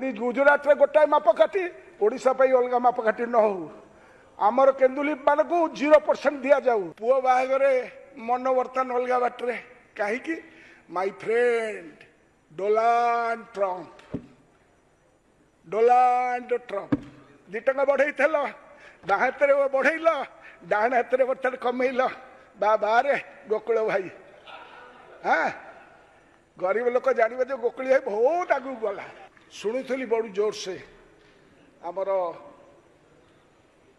जदि गुजरात रे गोटाए मापकाठी ओडिशा पे अलग मापकाठी न हो आमर केन्दुली मान को 0% दिया जाऊ पुओ बाहागरे मन वर्तन अलग बाटे कहीं माय फ्रेंड डोनाल्ड ट्रम्प 2 टंका बढ़ई बाँ हाथ में बढ़ेल डाण हाथ में बर्तमान कमेल बारे गोकुल भाई हाँ गरीब लोक जानवे जो गोकुल भाई बहुत आगू गला शुणुली बड़ जोर से आमर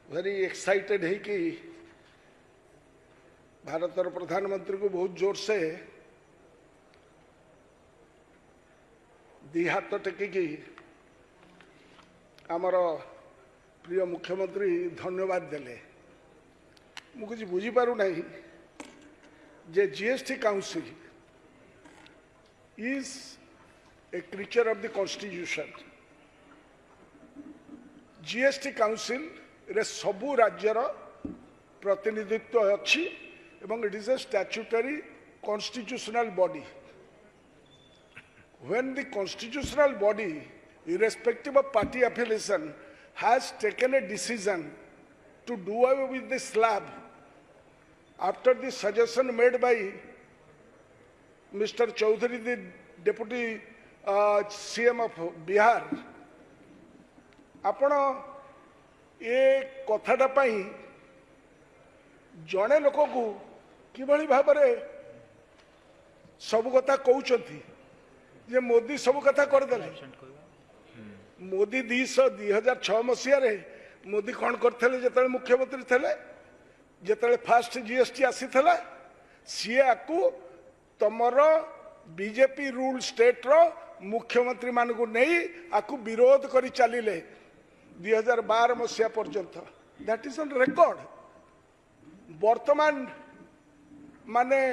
वेरी एक्साइटेड है कि भारत प्रधानमंत्री को बहुत जोर से दी हाथ टेकिकी आमर प्रिय मुख्यमंत्री धन्यवाद देले मु कुछ बुझीपारू नहीं जे GST council is a creature of the constitution GST council रे सबु राज्यर प्रतिनिधित्व अच्छी एवं it is a statutory constitutional body when the constitutional body irrespective of party affiliation has taken a decision to do away with the slab after the suggestion made by Mr. Chaudhary, the deputy CM of Bihar, आपण ए कथाटा पाई जड़े लोक को किभली भाव सब कथा कहते जे मोदी सब कथा करदे मोदी 2006 मसीह मोदी कौन करते जो मुख्यमंत्री थे जो फास्ट जीएसटी आसी सी आपको तमर बीजेपी रूल स्टेट रो मुख्यमंत्री मान को नहीं आपको विरोध कर चलिए 2012 मसीहा पर्यंत दैट इज ऑन रेकॉर्ड वर्तमान माने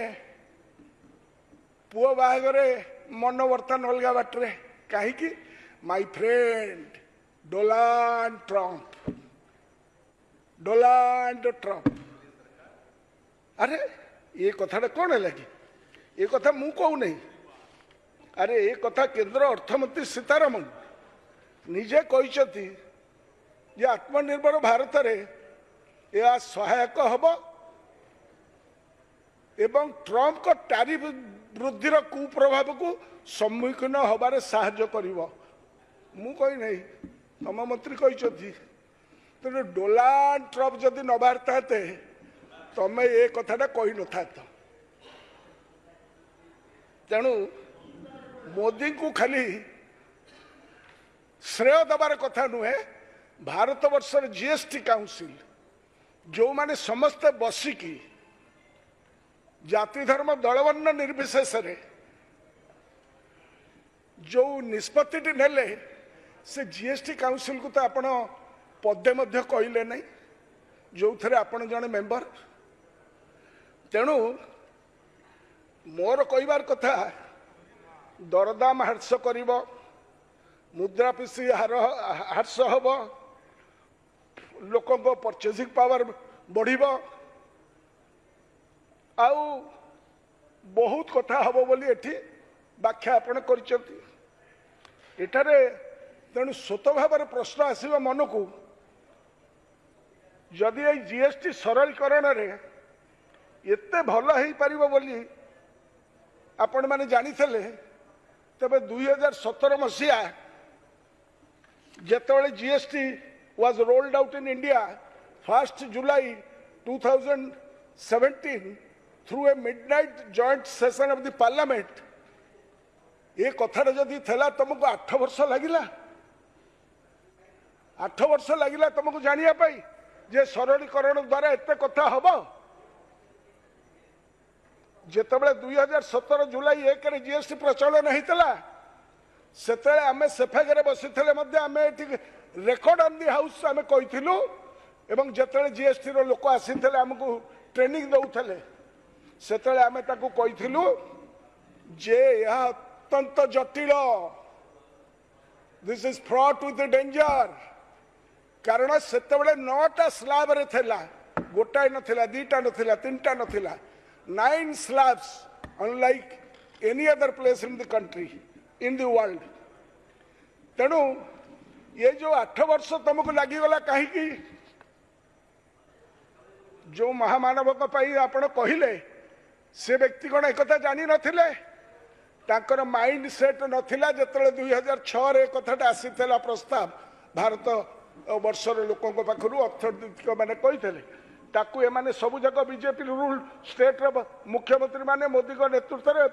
पुओ बाहागरे मन वर्तन अलग बाटे कहीं माय फ्रेंड डोनाल्ड ट्रम्प अरे ये कथाटा कौन है कि ये कथा मु कहू नहीं अरे ये कथा केंद्र अर्थमंत्री सीतारमण निजे कहते जे आत्मनिर्भर भारत रे यह सहायक हम एवं ट्रम्प को टैरिफ वृद्धिर कुप्रभाव को सम्मुखीन हबारे साहाय्य करिवो मु कही नहीं तम मंत्री कहते तेणु डोनाल्ड ट्रम्प जदि न बाहरता तमें ये कथाटा कही न था तेणु मोदी को खाली श्रेय दबार कथा नुहे भारत वर्षर जीएसटी काउंसिल जो माने समस्ते बसिकी जाति धर्म दलवर्ण निर्विशेष जो निष्पत्ति नेले से जीएसटी काउंसिल को तो आपण पदे मध्य कहले नहीं जो थे आपण जने मेंबर तेणु मोर कहबार कथा दरदाम ह्रास कर मुद्रास्फीति ह्रास हम लोक परचेजिंग पावर बढ़ आउ बहुत कथा हम बोली एठी व्याख्या आपण कर तेणु स्वत भाव प्रश्न आसवा मन को जदि ये जीएसटी सरलीकरण एते भल हो पार बोली आपण मैंने जानी तबे 2017 मसीहा जेतबेले GST was rolled out in India 1 July 2017 through a midnight joint session of the parliament ये कथा जदि थेला तुमको 8 वर्ष लगिला 8 वर्ष लगिला तुमको जानिया पाई जे सरलीकरण द्वारा एते कथा हबो जेतबेले 2017 जुलाई 1 रे जीएसटी प्रचलन होता से आम सेफागे बसी आम रेकर्ड ऑन दी हाउस आम कहीलु एवं जिते जीएसटी लोक आसी आमको ट्रेनिंग दौले से आम कहीलु जे यह अत्यंत जटिल this is fraught with danger कारण से 9टा स्लैब रे थिला गोटाए नथिला 2टा नथिला 3टा नथिला 9 slabs unlike any other place in the country in the world तेणु ये जो 8 वर्ष तुमको लगिगला कहीं जो महामानव आपण कहले से व्यक्ति कौन एक जानी नथिले ताकर माइंड सेट नथिला जतले 2006 रे कथाटा आसीथला प्रस्ताव भारत वर्षर लोकों पाखरु अर्थनीतिक माने कहिथले ताकू एमाने सबु जक बीजेपी रूल स्टेट रो मुख्यमंत्री माने मोदी को नेतृत्व रे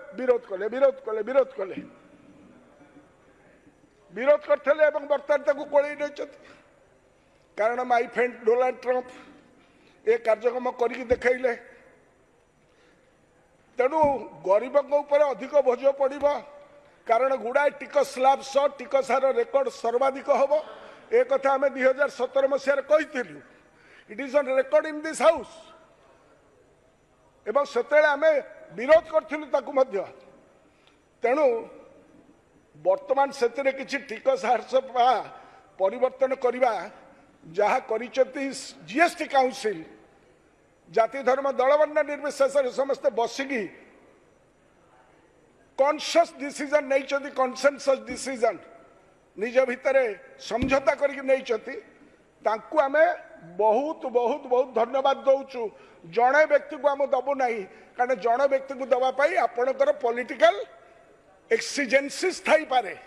विरोध करथले एवं बर्तमान ताकू कोळई नैछथि कारण माय फ्रेंड डोनाल्ड ट्रम्प ए कार्यक्रम करिक देखाइले तेणु गरीब अधिक बोझ पड़ कारण गुड़ाए टिकस स्लैब सह टिकस हार रेकर्ड सर्वाधिक हम एक कथा आम 2017 मसीह कही it is on record in this house एवं से आम विरोध करूँ तेणु वर्तमान से किसी टिकस ह्रास परिवर्तन करवा जहाँ कर जीएसटी काउंसिल जाति धर्म दलवर्ण निर्विशेष समस्ते बसिकी कॉन्शियस डिसीजन नहीं कॉन्सेंसस डिसीजन निज भितर समझौता करके आम बहुत बहुत बहुत धन्यवाद दौचु जड़े व्यक्ति को आम दबु ना कारण जड़े व्यक्ति को दवाई आपणकर पॉलिटिकल एक्सिजेंसीज थाई पारे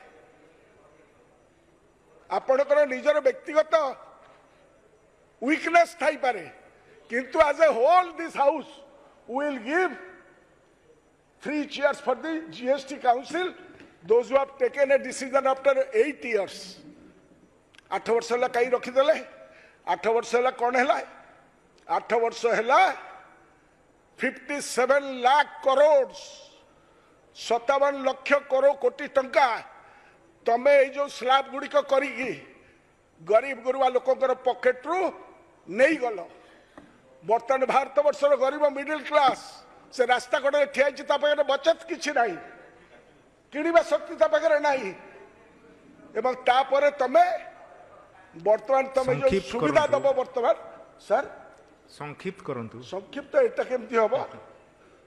आपणकर निजर व्यक्तिगत वीकनेस थाई पारे किंतु as a whole this house will give 3 cheers for the GST council those who have taken a decision after 8 years 8 वर्ष है कहीं रखीदे 8 वर्ष है कौन है 8 वर्ष है 57 लाख करोड़ 57 लाख करोड़ कोटी टंका तमे जो स्लैब गुड़िक करी गरीब गुरुआ लोकर पॉकेट रू नहीं गल बर्तमान भारत वर्षर गरीब मिडिल क्लास से रास्ता कड़े ठिया बचत किसी ना किणवा शक्ति पाखे ना तमे बर्तमान तुम जो सुविधा दब बर्तमान सर संक्षिप्त करंतु संक्षिप्त एटा केमती हम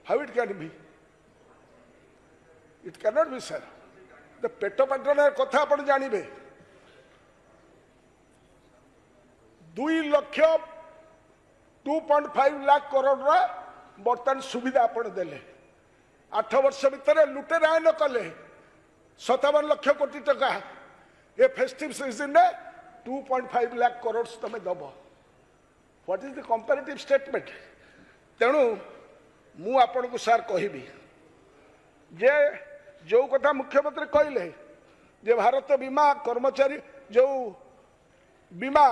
how it can be it can not be sir the पेट पाटन कथा आप जानवे 2 लाख 2.5 लाख करोड़ बर्तमान सुविधा आप देले 8 वर्ष भितर लुटेरा न कले 57 लाख कोटी टका ये फेस्टिव सीजन में 2.5 लाख करोड़ तुम दब what is the comparative statement तेणु मु आपन को सार कहबी जे जो कथा मुख्यमंत्री कहले जे भारत बीमा कर्मचारी जो बीमा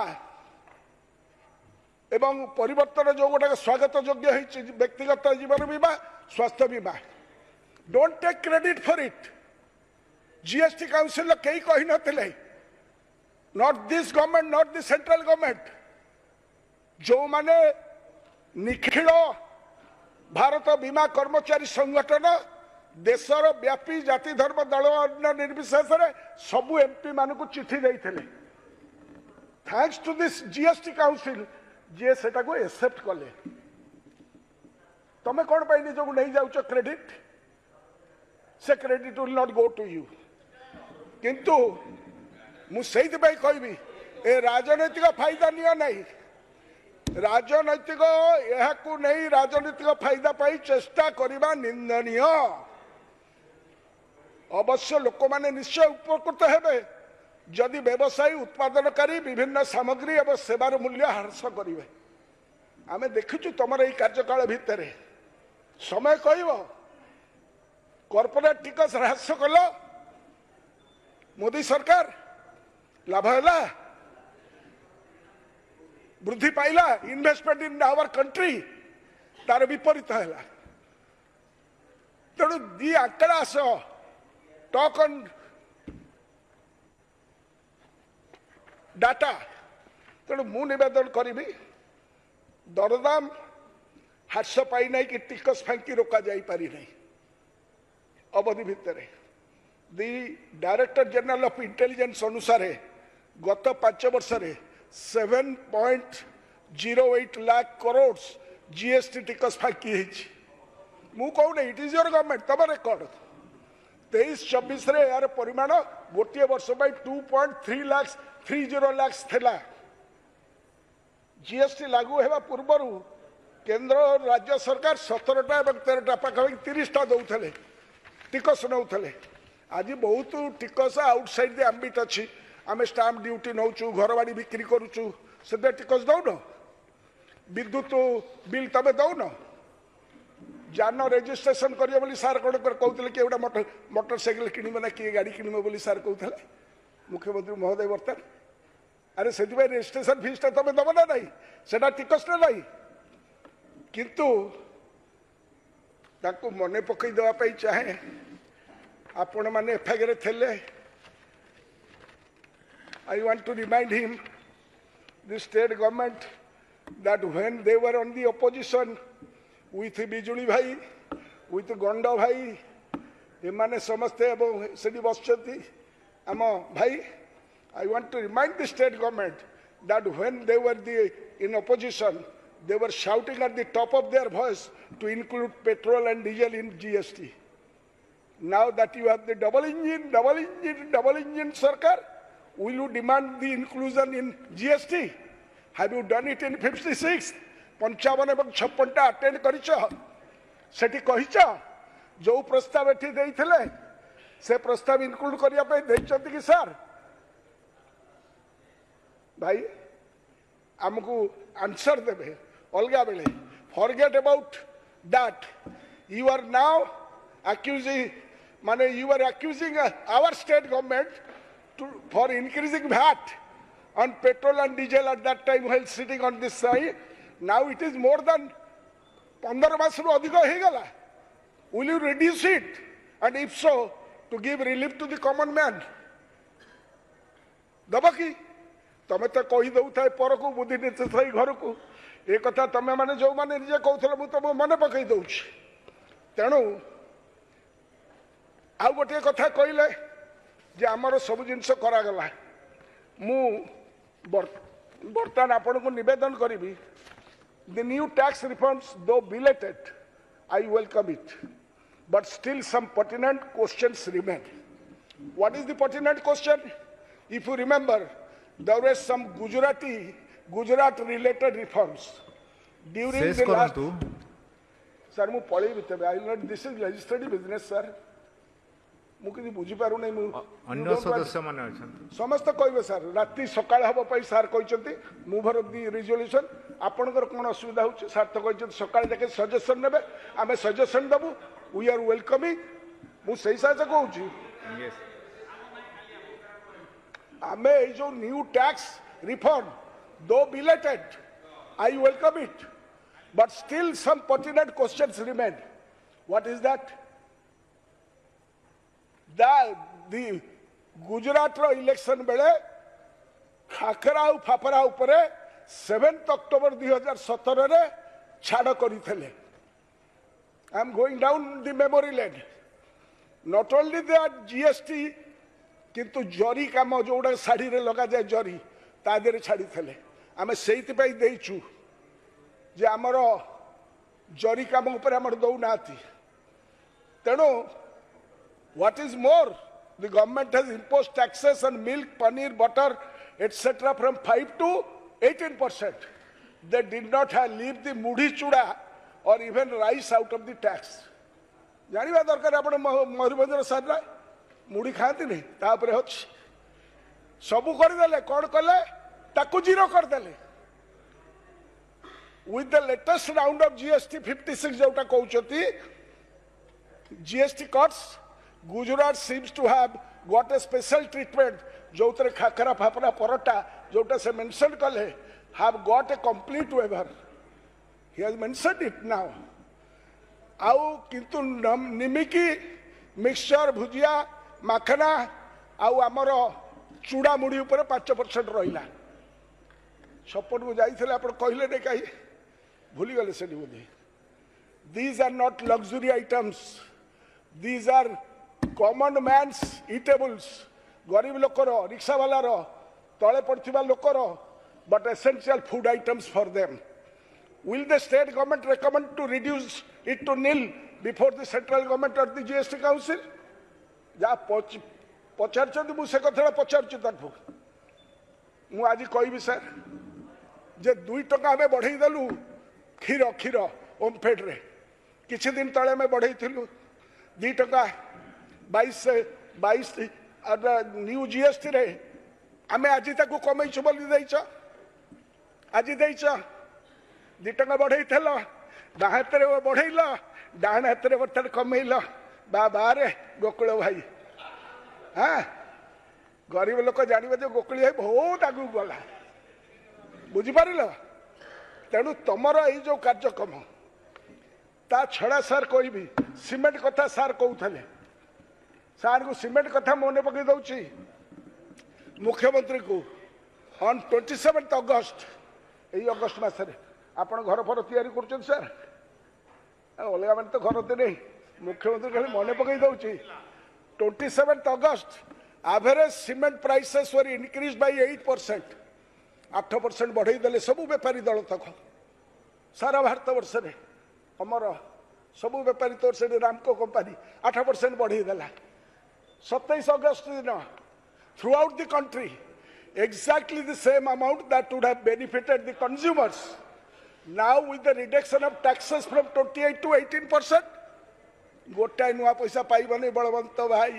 एवं परिवर्तन जो गोटे स्वागत योग्य व्यक्तिगत जीवन बीमा स्वास्थ्य बीमा don't take credit for it GST council कई कही नथिले not this government not this central government जो माने निखिल भारत बीमा कर्मचारी संगठन देशर व्यापी जाति धर्म दल निर्विशेष सबू एमपी मान को चिठी देते thanks to this GST council जी से एक्सेप्ट कले तमें कौन पाई निज को नहीं जाऊच क्रेडिट से credit will not go to you किंतु मुझे कहबी ए राजनैतिक फायदा निया नहीं राजनैतिक यह नहीं राजनीतिक फायदा पाई चेष्टा करने निंदनीय अवश्य लोक माने निश्चय उपकृत हेबे जदि व्यवसायी उत्पादनकारी विभिन्न सामग्री एवं सेवार मूल्य ह्रास करेंगे आम देखु तुम ये कार्यकाल भितर समय कह कॉर्पोरेट टिकस ह्रास कल मोदी सरकार लाभ है वृद्धि पाइला इन्वेस्टमेंट इन आवर कंट्री तार विपरीत है तेणु दी आंकड़ा सह टॉक ऑन डाटा तेणु मु निवेदन करी दरदाम ह्रास पाई ना कि टिकस फांकी रोका जाई पारी नहीं अवधि भितर दि डायरेक्टर जनरल ऑफ इंटेलिजेंस अनुसार गत 5 वर्ष 7.08 लाख करोड़ जीएसटी टिकस फांकी मु कहूँ इट इज योर गवर्नमेंट तम रेकर्ड 23-24 यार परिमाण गोटे वर्ष 2.3 लाख 30 लाख थिला जीएसटी लागू हेबा पूर्वर केंद्र और राज्य सरकार 17टा और 13टा पाखापाखि 30टा दौले टिकस नौले आज बहुत टिकस आउटसाइड द आम्बिट अच्छी आम स्टाम्प ड्यूटी नौचु घर बाड़ी बिक्री करुचु से टिकस दौन विद्युत बिल तमें दौन जान रेजिस्ट्रेशन करिए सार कौन कहते कि गोटे मोटरसाइकेल किणवे ना किए गाड़ी किणवे सार कहते मुख्यमंत्री महोदय बर्तमान अरे से रेजिस्ट्रेशन फीसटा तुम दब ना नहीं से टिकस ना नहीं किंतु ताको मने पकई देवाई चाहे आपण मैंने एफआईआर थे I want to remind him, the state government, that when they were on the opposition with Bijuli Bhai, with Gonda Bhai, emane samaste sedi bachchati amo bhai, I want to remind the state government that when they were in opposition, they were shouting at the top of their voice to include petrol and diesel in GST. Now that you have the double engine Sarkar, will you demand the inclusion in GST? Have you done it in 56? 55 এবং 56টা attend करिछ सेठी कहिछ जो प्रस्ताव एठी देइथिले से प्रस्ताव include करिया पे देइछथि कि sir भाई हमको आंसर देबे अलगा बेले forget about that you are now accusing माने you are accusing our state government for increasing VAT on petrol and diesel at that time while sitting on this side. Now it is more than 15 मास रु अधिक हो गला. Will you reduce it? And if so, to give relief to the common man? दबा कि तमे तो कही दउथाय पर को बुद्धि नित सही घर को ए कथा तमे माने जो माने जे कहथले मु तो मने पकई दउछि. तेणु आ गोटे कथा कहले जे आमर सब जिनस करागला मु बर्तमान आपण को निवेदन करी the new tax reforms though belated I welcome it but still some pertinent questions remain. What is the pertinent question? If you remember, there were some Gujarat related reforms during the last sir mu pali bitebe I will not this is legislative business sir मु कि बुझी पारु नै मु अन्य सदस्य माने अछन समस्त कहबे सर राति सकाळ हबो पई सर कहिसंती मूव ऑफ द रिजोल्यूशन आपनकर कोन असुविधा होछि सर तो कहिसंती सकाळ जाके सजेशन नेबे आमे सजेशन दबु वी आर वेलकमिंग मु सही साथ कहउछि आमे ए जो new tax reform though belated I welcome it but still some pertinent questions remain. What is that? the Gujarat ro election बेले खाकरा और फाफरा उपरे 7th October 2017 रे छाड़ करिथिले. I am going down the memory lane. Not only that GST किंतु जरी काम जोड़ा साड़ी रे लगा जाए जरी ता देरे छाड़ी थिले. आमे सेहिति पई देइछु जे हमरो जरी काम ऊपर हमर दउ नाथि. तेणु what is more, the government has imposed taxes on milk, paneer, butter, etc. from 5 to 18%. They did not have leave the mudi chuda or even rice out of the tax. जानिबा दरकार आपण मयूरभंजर सारा मुड़ी खाती नहीं तापरे होछ सबु कर देले कोन कले ताकू जीरो कर देले. With the latest round of GST 56 जोटा कहउचती GST cuts, Gujarat seems to have got a special treatment. जोतरे khakhra फाफरा parotta जोटा से mentioned कले have got a complete waiver. He has mentioned it now. आउ किंतु निमिकी मिक्सचर भुजिया माखना आउ आमर चूड़ा मुड़ी ऊपर 5% रहिला. सपोर्ट को जाइथिले आपण कहिले नै काई भूली गले से बोली. These are not luxury items. These are common man's eatables. गरीब लोकर रिक्शा वाला तले पड़थिबा लोकर but essential food items for them. Will the state government recommend to reduce it to nil before the central government or the GST council? जा पचार मुझे कथा पचारुची तरफ मु आज कहि सर जे 2 टका आम बढ़ईदेलु क्षीर क्षीर ओमफेड रे किछि दिन तले आम बढ़ईलु 2 टका 22 न्यू जीएसटी रे आम आज ताकू कमईचु बोली देइछ आज देइछ 2 टका बढ़ई बाँ हाथ में बढ़ेल डाण हाथ में बर्तमान कमेल बारे गोकुल भाई हाँ गरीब लोक जानवे जो गोकुल भाई बहुत आगू गला बुझिपार तेणु तुमर यो कार्यक्रम ता छड़ा सार कहबी सीमेंट कथा सार कहते सार को सीमेंट कथा मन पकई दौची मुख्यमंत्री को ऑन 27 अगस्ट यही अगस्ट मसरे आपण घर फर तैयारी कर सर अलग मैंने तो घर तो नहीं मुख्यमंत्री खाली मन पकई दौची 27 अगस्ट एवरेज सीमेंट प्राइसेस वर इनक्रीज बाय 8%, 8% बढ़ई देले सबू बेपारी दल तक सारा भारत वर्ष में हमर सबू बेपारी तौर से रामको कंपानी 8% बढ़ई देला 27 अगस्त दिन through out the country exactly the same amount that would have benefited the consumers. Now with the reduction of taxes from 28 to 18%, गोटाए नुआ पैसा पाइबनी बलवंत भाई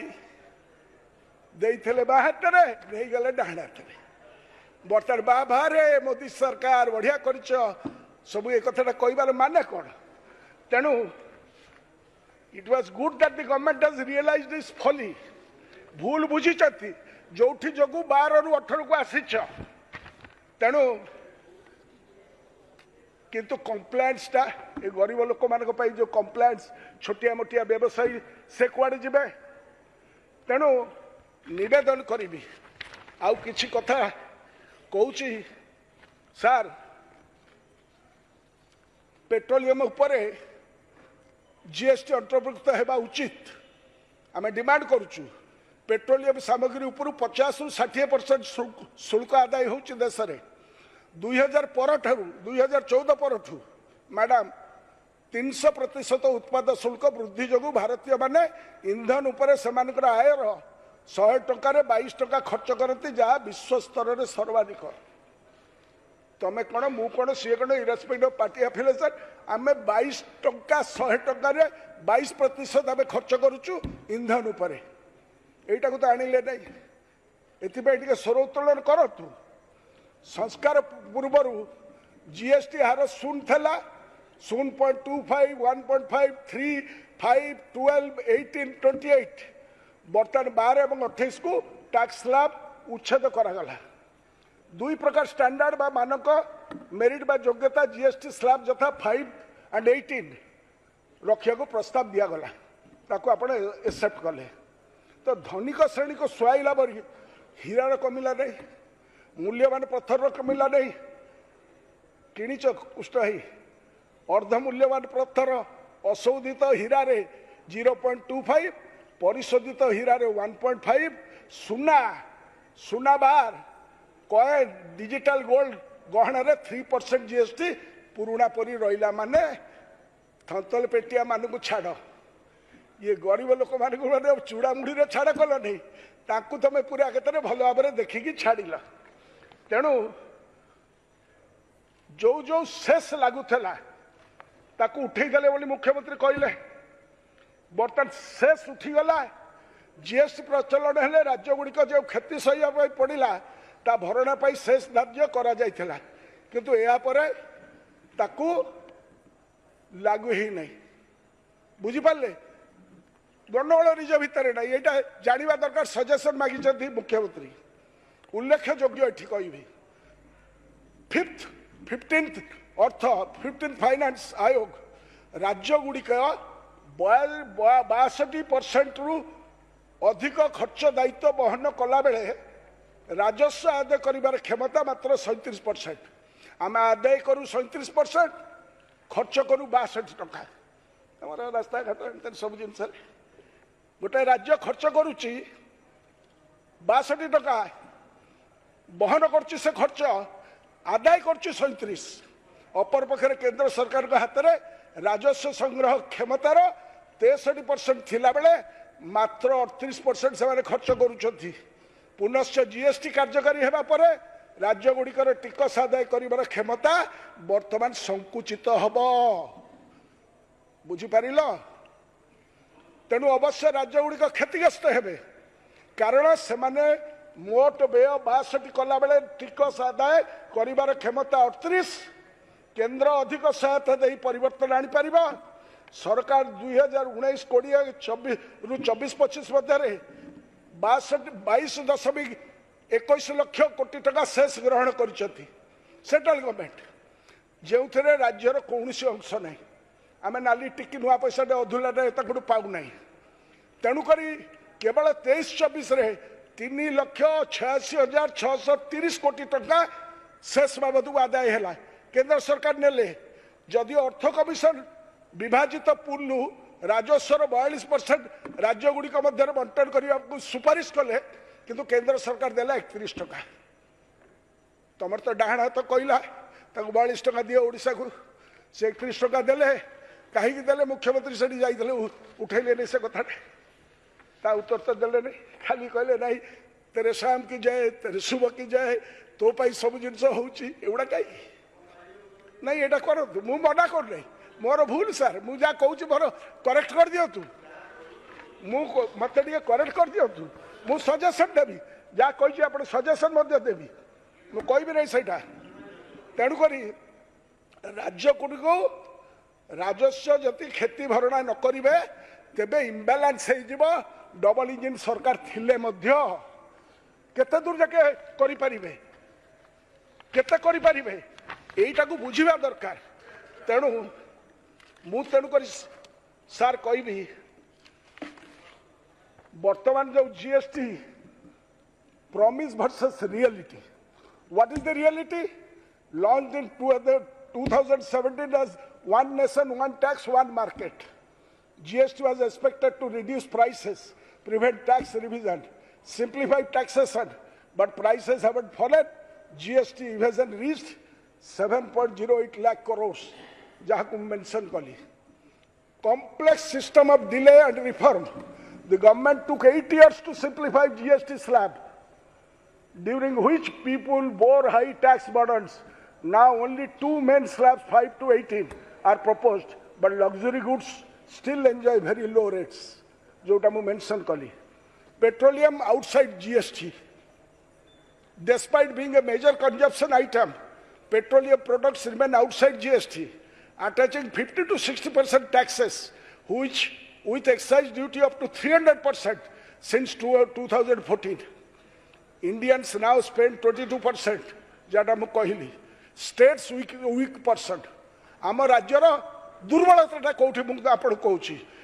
देइथिले बा हातरे नहीं गले डाण हातरे बर्तमान बा बारे मोदी सरकार बढ़िया करिछ सब ए कथाटा कहबार माने कोन तेणु it was good that the government has realised this folly भूल बुझिचती जोठी जगू 12 रु 18 को आसीछ तेणु किंतु कंप्लेंट्स टा ए गरीब लोक मान जो कंप्लेंट्स छोटिया मोटिया व्यवसायी से कुआड़े जिबे तेणु निवेदन करी आउ किछि कथा कहूची सार पेट्रोलियम उपरे जीएसटी अंतर्भुक्त हेबा उचित आम डिमांड करूचु पेट्रोलियम सामग्री उपर 50 रु 60% शुल्क आदाय होची देश रे 2000 पर 2014 पर मैडम 300% उत्पाद शुल्क वृद्धि जो भारतीय माने इंधन उपर से आयर 100 टकर 22 टका खर्च करती जहाँ विश्व स्तर में सर्वाधिक तमें कौन मु कौन सी कौन इरेस्पेक्ट ऑफ पार्टी एफिलिएशन आम 22 टका 100 टकर 22% आम खर्च करुचु इंधन उपर यहीटा तो आणिले नहीं ए स्वर उत्तोलन करतु संस्कार पूर्वर जीएसटी हार 0 थला 0.25 1.5 3 5 12 18 28 बर्तमान 12 और 28 को टैक्स स्लैब उच्छेद करागला 2 प्रकार स्टैंडर्ड बा मानक मेरिट बा योग्यता जीएसटी स्लैब जथा 5 and 18 रखिया को प्रस्ताव दिगला ताको आपण एक्सेप्ट कले तो धनिक श्रेणी को सुहाइला बरी हीरार कमिला नहीं मूल्यवान पत्थर कमिला नहीं किणीच कुष्ठ अर्ध मूल्यवान पत्थर अशोधित हीरा रे 0.25 परिशोधित हीरा रे 1.5 सुना सुना बार कॉइन डिजिटल गोल्ड गहना रे 3% जीएसटी पुराना परी रहिला माने थंतल पेटिया मानू छाड़ ये गरीब लोक मान चूड़ा मुढ़ी रे छाड़ कल नहीं ताकू तमें पूरा क्षेत्र में भल भाव देखिकी छाड़िल तेणु जो जो शेष लगुला ताकू उठेदेले बोली मुख्यमंत्री कहले बर्तमान शेष उठीगला जीएसटी प्रचलन हेले राज्य गुड़िक जो क्षति सही पड़ा ता भरणा पाई शेष धार्य करा जाइथिला किंतु या परे ताकू लागू ही नहीं बुझिपारे गंडगोल निज भितर ना यहाँ जाना दरकार सजेसन मागिंट मुख्यमंत्री उल्लेख्य योग्य ये कहि 15th फाइनेंस आयोग राज्य गुड़िक 62% रु अधिक खर्च दायित्व बहन कला बेले राजस्व आदाय कर क्षमता मात्र 37%। आम आदाय करूँ 37% खर्च करूँ 62 टका रास्ता घाट सब जिन गोटे राज्य खर्च करुच्ची 62 टका बहन कर खर्च आदाय कर 37। अपर पक्षे केंद्र सरकार हाथ में राजस्व संग्रह क्षमतार 63% थिला बेले मात्र 38% से खर्च करुँच पुनश्च जीएसटी कार्यकारी होगा पर राज्य गुड़िकर टिकस आदाय कर क्षमता वर्तमान संकुचित हम बुझिपार तेणु अवश्य राज्य गुड़िक क्षतिग्रस्त हेबे कारण से मोट व्यय 62 कला बेले टिकस आदाय कर क्षमता 38 केंद्र अधिक सहायता दे परिवर्तन आनी पार सरकार 2019-20 रु 24-25 मध्य 22.21 लाख कोटी टका शेष ग्रहण कर सेंट्रल गवर्नमेंट जो थे राज्यर कौन अंश ना आम नाली टिकी नुआ पैसा अधूला पाऊना तेणुक केवल 23-24 3,86,630 कोटी टका शेष बाबद को आदाय है केंद्र सरकार नेले जदि अर्थ कमिशन विभाजित पूल राजस्वर 42% राज्य गुड़िक मध्य बंटन करने को सुपारिश कले किंतु केंद्र सरकार देला 31 टका तुम तो डाण हाथ कहला 42 टका दिए ओडिशा को से 31 टका देले कहीं देले मुख्यमंत्री से जाइए उठेले नहीं से कथा ता उत्तर तो देले नहीं खाली कहले नहीं तेरे शाम की जाए तेरे शुभ की जाए तो पाई सब जिनस होड़ा कहीं नहीं एटा करो मु मना कर नहीं मोर भूल सर मु जा कहूँ मोर करेक्ट कर दिंतु मत करेक्ट कर दिंतु मु सजेसन देवी जहाँ कही आप सजेसन देवी मु कहि नहीं सहीटा तेणुक राज्य गुड़िक राजस्व जति क्षति भरणा न करेंगे तेबे इम्बालांस हो डबल इंजिन सरकार थिले मध्य केते दूर जाके करि परिबे केते करि परिबे एटा को बुझिबा दरकार तेणु मु तेणुक सार कहबी वर्तमान जो GST promise versus reality what is the reality launched in 2017 as one nation one tax one market GST was expected to reduce prices prevent tax revision simplify taxation but prices haven't fallen GST evasion reached 7.08 lakh crores जहाँ को mention कली complex system of delay and reform the government took 8 years to simplify GST slab during which people bore high tax burdens now only two main slabs 5 to 18 are proposed but luxury goods still enjoy very low rates जोटा मु mention कली petroleum outside GST despite being a major consumption item petroleum products remain outside GST attaching 50 to 60% taxes which with excise duty up to 300% since 2014 Indians now spend 22% jada mu कहली states weak percent आम राज्यर दुर्बलता कौटी मुझे आपको कहूँ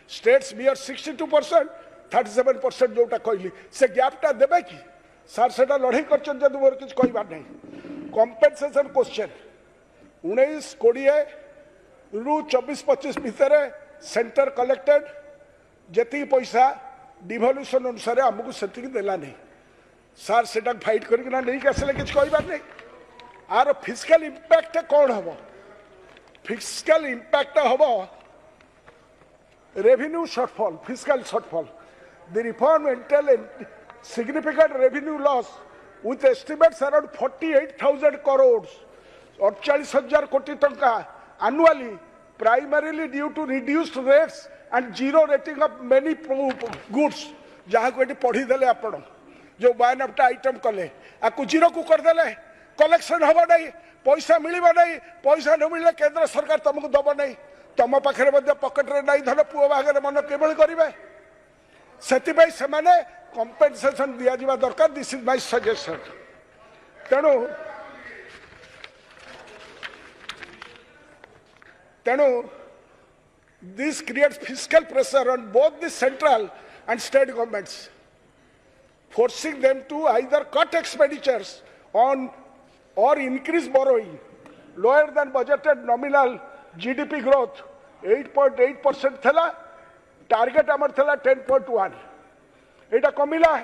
states beer 62% 37% जोटा कहली से गैपटा देवे कि सार से लड़ाई कर मोर किसी कहबार नहीं कंपेनसेशन क्वेश्चन 19-20 रु 24-25 भितर सेंटर कलेक्टेड जी पैसा डिवल्यूशन अनुसार आमको से देला नहीं सार से फाइट करके नहीं आसले किसी कहबार नहीं आर फिजिकल इंपैक्ट कौन हम फिजिकल इंपैक्ट हम revenue shortfall physical shortfall the reform entail significant revenue loss with estimates around 48,000 crores 48,000 कोटी टंका annually primarily due to reduced rates and zero rating of many goods जहाँ को पढ़ी देले आपण जो बायन अपटा आइटम कले आपको जीरो को कर देले कलेक्शन हवा नहीं पैसा मिलवा नहीं पैसा न मिले केंद्र सरकार तुमको दब नहीं तुम पाखे पकेट रे नहीं धन पुओ बागे मन केवल करेंगे से कंपेनसेशन दिया जावा दरकार दिस इज माय सजेशन तेणु तेणु this creates physical pressure on both the central and state governments forcing them to either cut expenditures on or increase borrowing lower than budgeted nominal GDP growth 8.8% थला target आमर थला 10.1 एटा कमिला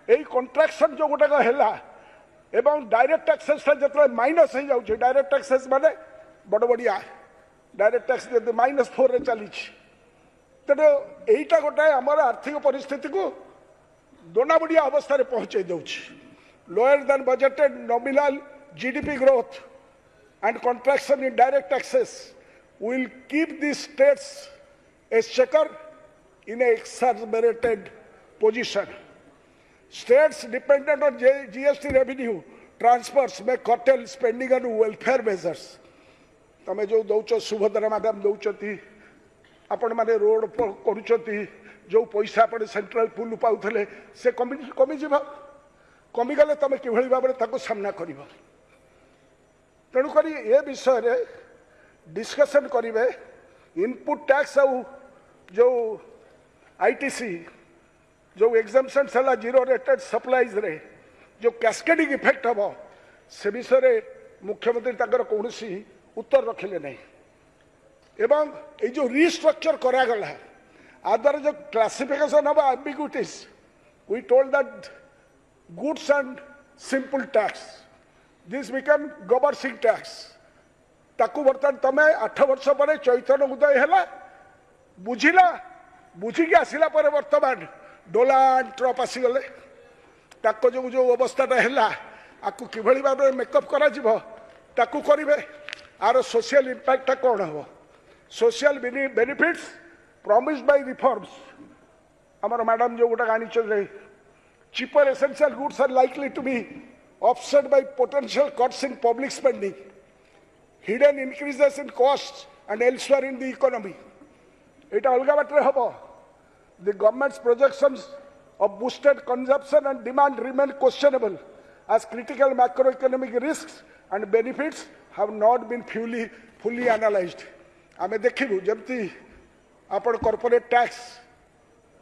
एई contraction जो गोटा हैला एवं direct taxes जतले minus हो जाउछे direct taxes माने बड़ बढ़िया डायरेक्ट टैक्स जते -4 रे चली तेणु यहीटा गोटे आमर आर्थिक परिस्थिति को दोनाबुड़िया अवस्था पहुंचे lower than budgeted nominal GDP growth and contraction in direct taxes will keep the states exchequer in an exacerbated position. States dependent on GST revenue transfers may curtail spending on welfare measures. तमें जो दौच Subhadra madam दौरान आपण मैंने road कर जो पैसा आप central पुल पाते से कमिज कमिगले तुम कि भाव में सामना कर तेणुक ये विषय डिस्कशन करेंगे इनपुट टैक्स जो आईटीसी जो एग्जाम्पशन है जीरो रेटेड सप्लाईज रे जो कैस्केडिंग इफेक्ट हम से विषय मुख्यमंत्री कौन उत्तर रखिले नहीं एवं ये जो रिस्ट्रक्चर करागला आ द्वारा जो क्लासिफिकेशन हम ambiguities we told that goods and simple tax this become governing tax ताकू बर्तमान तमे 8 वर्ष पर चैतन्य उदय है बुझिला बुझिकी आसला बर्तमान डोला ट्रप आसीगले ताको जो अवस्थाटा है आपको किभली भाव में मेकअप करें आर सोशल इंपैक्ट कौन हम social benefits promised by reforms आमर मैडम जो गोटा आनी cheaper essential goods are likely to be offset by potential cuts in public spending, hidden increases in costs and elsewhere in the economy. It alga batre habo. The government's projections of boosted consumption and demand remain questionable as critical macroeconomic risks and benefits have not been fully analyzed. आमे देखिबु जमती आपण corporate tax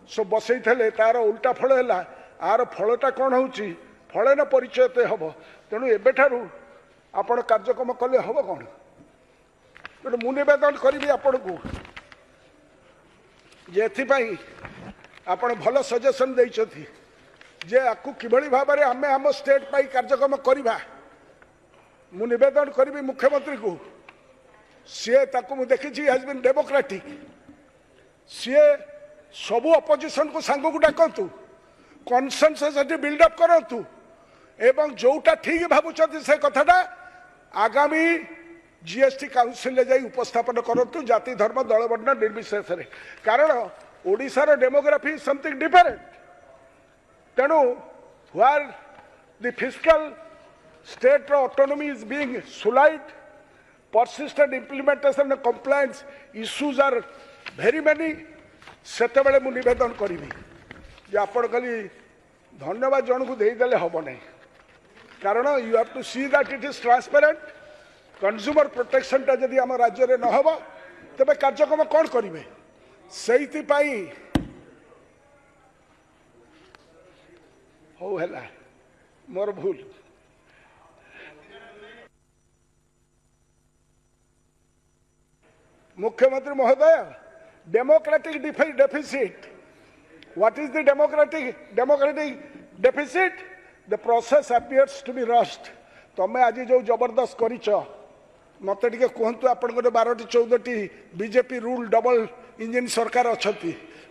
so बसई थले तार उल्टा फल हैला are फलटा कौन होची फलन परिचय ते हबो तेणु एबेठारु आपण कार्यक्रम कले हबो कौन तेणु मु निवेदन करिबि आपण को जे एथिपाई आपण भल सजेशन दैछथि जे आकु किभली भाबरे आमे हम स्टेट पाई कार्यक्रम करिबा मु निवेदन करिबि मुख्यमंत्री को सी ताकु मु देखिछि हैज बीन डेमोक्रेटिक सी सबु अपोजिशन को सांग को डाकंतु कनसेंसस बिल्डअप करंतु एवं जोटा ठीक भावुं से कथाटा आगामी जीएसटी काउंसिल ले जाई उपस्थापन करंतु जाति धर्म दल वर्ण निर्विशेष रे कारण ओडिशार डेमोग्राफी इज समथिंग डिफरेंट तेणु where the fiscal state autonomy is being slide persistent implementation and compliance issues are very many सेते बेले मु निवेदन करी जे आपण खाली धन्यवाद जन को देदेले हम ना कारण you have to see that it is transparent consumer protection टा जदि आम राज्य में न हो तेरे कार्यक्रम कौन करेंगे से हो है मोर भूल मुख्यमंत्री महोदय democratic deficit what is the democratic deficit the process appears to be rushed तमें आज जो जबरदस्त करिच मत टे कहतु आप 12-14 बीजेपी रूल डबल इंजिन सरकार अच्छा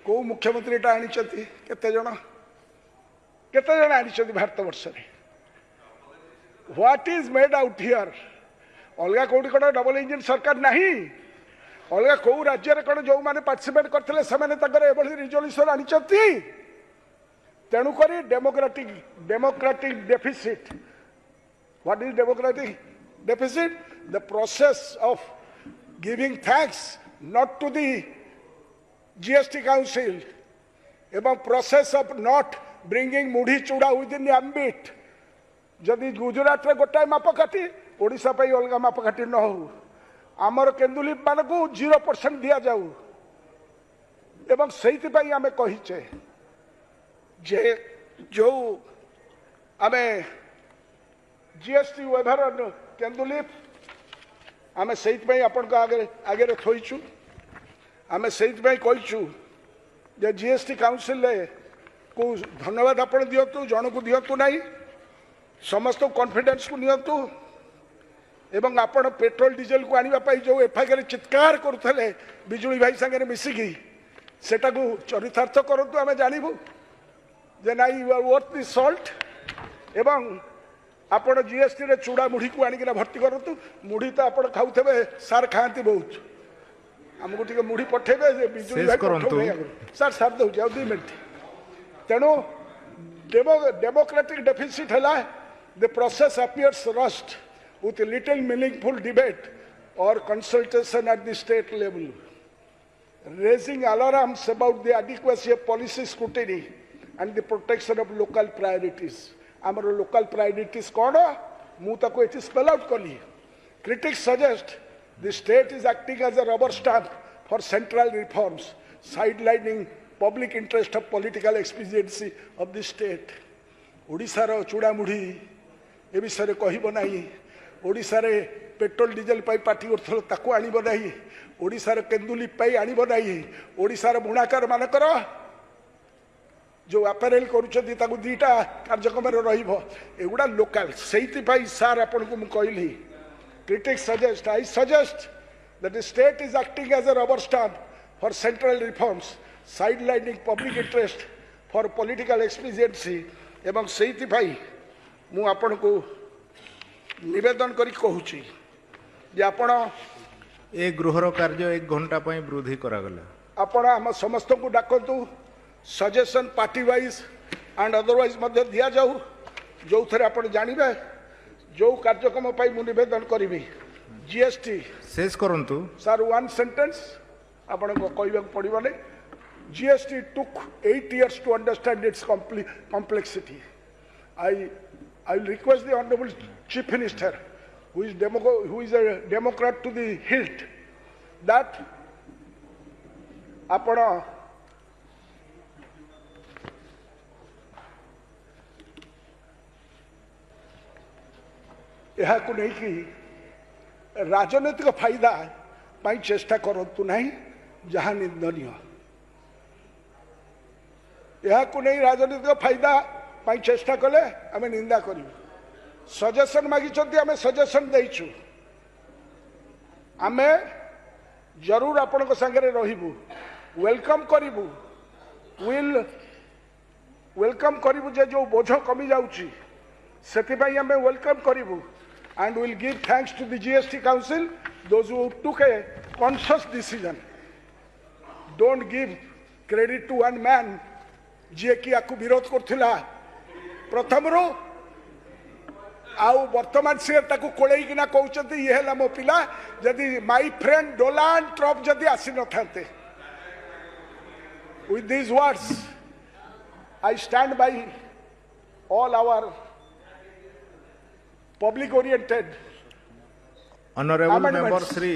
कौ मुख्यमंत्री एटा आनी केते जण आनी भारत वर्ष what is made out here अलग कौटी कौन डबल इंजिन सरकार नहीं अलग कौ राज्य कौन जो मैंने पार्टिसिपेट करते रिजोल्यूशन आनी तेणुक democratic deficit what is democratic deficit the process of giving thanks not to the GST council एवं प्रोसेस ऑफ नॉट ब्रिंगिंग मुढ़ी चूड़ा विद इन एम्बिट जदि गुजरात रे गोटाए मापकाठी ओडिशा पे अलग मापकाठी न हो आमर केन्दुलिप मान को 0% दिया जाऊ एवं से आम कहीचे जे जो आम जीएसटी वेभर केन्दुलिप आम से आगे आगे थोचु आम से कहीचु जे जीएसटी काउंसिल को धन्यवाद आप दिंतु जन को दिंतु ना समस्त कॉन्फिडेंस को नियंतु एवं आपण पेट्रोल डीजेल को आने जो एफआईआर चित्कार करुले बिजुली भाई सागर मिसिकी सेटा को चरितार्थ करतु आमे जानबू जे ना you are worth the salt एवं आपण जीएसटी रे चूड़ा मुढ़ी को आनिकिना भर्ती करतु मुढ़ी तो आपण खाउथबे सार खांती बहुत हमको टिके मुढ़ी पठेबे जे बिजुली शेष करंतु। सर सर दउ जाउ 2 मिनिट तेणु डेमोक्रेटिक डेफिसिट है the process appears rushed with little meaningful debate or consultation at the state level, raising alarms about the adequacy of policy scrutiny and the protection of local priorities. Our local priorities कौन मु ताको एठी spell out कली. Critics suggest the state is acting as a rubber stamp for central reforms, sidelining public interest of political expediency of the state. Odisha रो चूड़ा मुढ़ी ए विषय कहब ना ओडिशा रे पेट्रोल डीजेल पाई पार्टी करथलो ताको आनिब नाही ओडिशा रे केंदुली पाई आनिब नाही ओडिशा रे बुणाकार मानकर जो अपरेल करूछथि ताको दीटा कार्यक्रम रे रहिबो एगुडा लोकल सेहिति पाई सार आपन को मु कहली critics suggest I suggest that the state is acting as a rubber stamp for central reforms, sidelining public interest for political expediency एवं सेहिति पाई मु आपन को निवेदन करी कहूची जे आपण ए गृहर कार्य 1 घंटा पई वृद्धि करागला आपण हम समस्त को डाकतु suggestion party wise and otherwise मध्य दिया जाऊ जो थरे आपण जानिबे जो कार्यक्रम पाई मु निवेदन करिवि जीएसटी शेष करंतु सर 1 सेंटेंस आपण को कहबा पड़िबो नै GST took 8 years to understand its complexity. I will request the Honorable Chief Minister, who is a Democrat to the hilt, that आपण यहाँ को नहीं कि राजनीतिक फायदा पाई चेष्टा करतु नहीं जहाँ निंदनीय यह को नहीं राजनीतिक फायदा पाई चेष्टा कले आम निंदा करू सजेशन मागी आम सजेशन देचु आम जरूर आपण संगे रहबू वेलकम करू विल वेलकम करू जे जो बोझ कमी जाऊँगी से आम वेलकम करू and will give thanks to the GST Council, those who took a conscious decision. Don't give credit to one man जे कि आपको विरोध करथिला प्रथम रो आउ वर्तमान से ताको कोळेई किना कहउचंती ये हला मो पिला जदी माय फ्रेंड डोनाल्ड ट्रम्प जदी आसी न थाते with these words I stand by all our public oriented honorable member Shri